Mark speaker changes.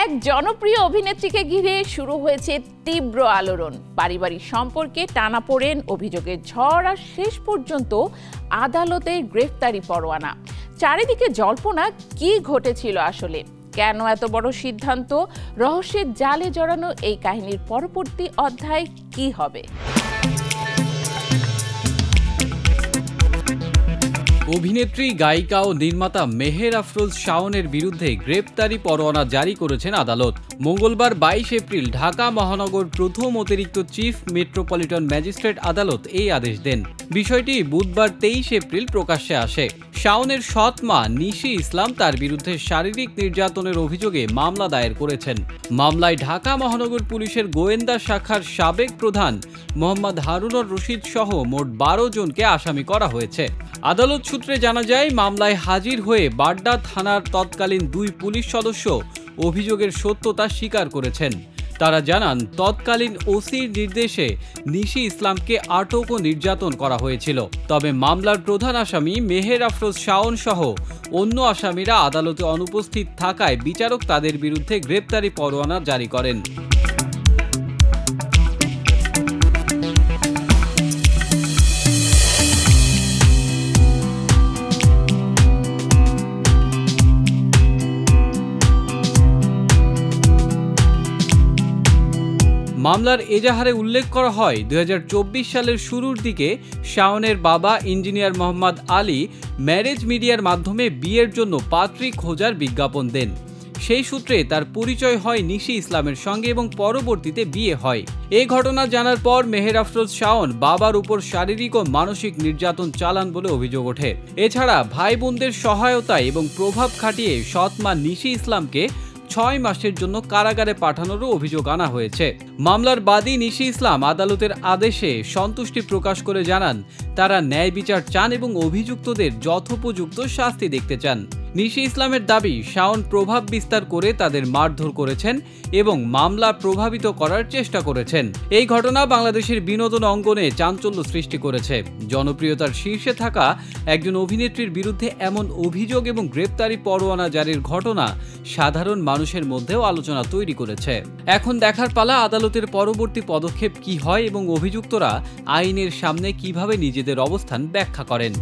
Speaker 1: এক জনপ্রিয় অভিনেত্রীকে ঘিরে শুরু হয়েছে তীব্র আলোড়ন। পারিবারিক সম্পর্কে টানাপোড়েন, অভিযোগের ঝড় আর শেষ পর্যন্ত আদালতে গ্রেফতারি পরোয়ানা। চারিদিকে জল্পনা, কি ঘটেছিল আসলে, কেন এত বড় সিদ্ধান্ত? রহস্যের জালে জড়ানো এই কাহিনীর পরবর্তী অধ্যায় কি হবে?
Speaker 2: অভিনেত্রী, গায়িকা ও নির্মাতা মেহের আফরোজ শাওনের বিরুদ্ধে গ্রেপ্তারি পরোয়ানা জারি করেছেন আদালত। মঙ্গলবার 22 এপ্রিল ঢাকা মহানগর প্রথম অতিরিক্ত চিফ মেট্রোপলিটন ম্যাজিস্ট্রেট আদালত এই আদেশ দেন। বিষয়টি বুধবার 23 এপ্রিল প্রকাশ্যে আসে। শাওনের সৎ মা নিশি ইসলাম তার বিরুদ্ধে শারীরিক নির্যাতনের অভিযোগে মামলা দায়ের করেছেন। মামলায় ঢাকা মহানগর পুলিশের গোয়েন্দা শাখার সাবেক প্রধান মোহাম্মদ হারুনুর রশিদ সহ মোট 12 জনকে আসামি করা হয়েছে। আদালত সূত্রে জানা যায়, মামলায় হাজির হয়ে বাড্ডা থানার তৎকালীন 2 পুলিশ সদস্য অভিযোগের সত্যতা স্বীকার করেছেন। তারা জানান, তৎকালীন ওসির নির্দেশে নিশি ইসলামকে আটক ও নির্যাতন করা হয়েছিল। তবে মামলার প্রধান আসামি মেহের আফরোজ শাওন সহ অন্য আসামিরা আদালতে অনুপস্থিত থাকায় বিচারক তাদের বিরুদ্ধে গ্রেপ্তারি পরোয়ানা জারি করেন। মামলার এজাহারে উল্লেখ করা হয়, 2024 সালের শুরুর দিকে শাওনের বাবা ইঞ্জিনিয়ার মোহাম্মদ আলী ম্যারেজ মিডিয়ার মাধ্যমে বিয়ের জন্য পাত্রী খোঁজার বিজ্ঞাপন দেন। সেই সূত্রে তার পরিচয় হয় নিশি ইসলামের সঙ্গে এবং পরবর্তীতে বিয়ে হয়। এই ঘটনা জানার পর মেহের আফরোজ শাওন বাবার উপর শারীরিক ও মানসিক নির্যাতন চালান বলে অভিযোগ ওঠে। এছাড়া ভাই বোনদের সহায়তায় এবং প্রভাব খাটিয়ে সৎ মা নিশি ইসলামকে 6 মাসের জন্য কারাগারে পাঠানোরও অভিযোগ আনা হয়েছে। মামলার বাদী নিশি ইসলাম আদালতের আদেশে সন্তুষ্টি প্রকাশ করে জানান, তারা ন্যায় বিচার চান এবং অভিযুক্তদের যথোপযুক্ত শাস্তি দেখতে চান। নিশি ইসলামের দাবি, শাওন প্রভাব বিস্তার করে তাদের মারধর করেছেন এবং মামলা প্রভাবিত করার চেষ্টা করেছেন। এই ঘটনা বাংলাদেশের বিনোদন অঙ্গনে চাঞ্চল্য সৃষ্টি করেছে। জনপ্রিয়তার শীর্ষে থাকা একজন অভিনেত্রীর বিরুদ্ধে এমন অভিযোগ এবং গ্রেপ্তারি পরোয়ানা জারির ঘটনা সাধারণ মানুষের মধ্যেও আলোচনা তৈরি করেছে। এখন দেখার পালা, আদালতের পরবর্তী পদক্ষেপ কি হয় এবং অভিযুক্তরা আইনের সামনে কিভাবে নিজেদের অবস্থান ব্যাখ্যা করেন।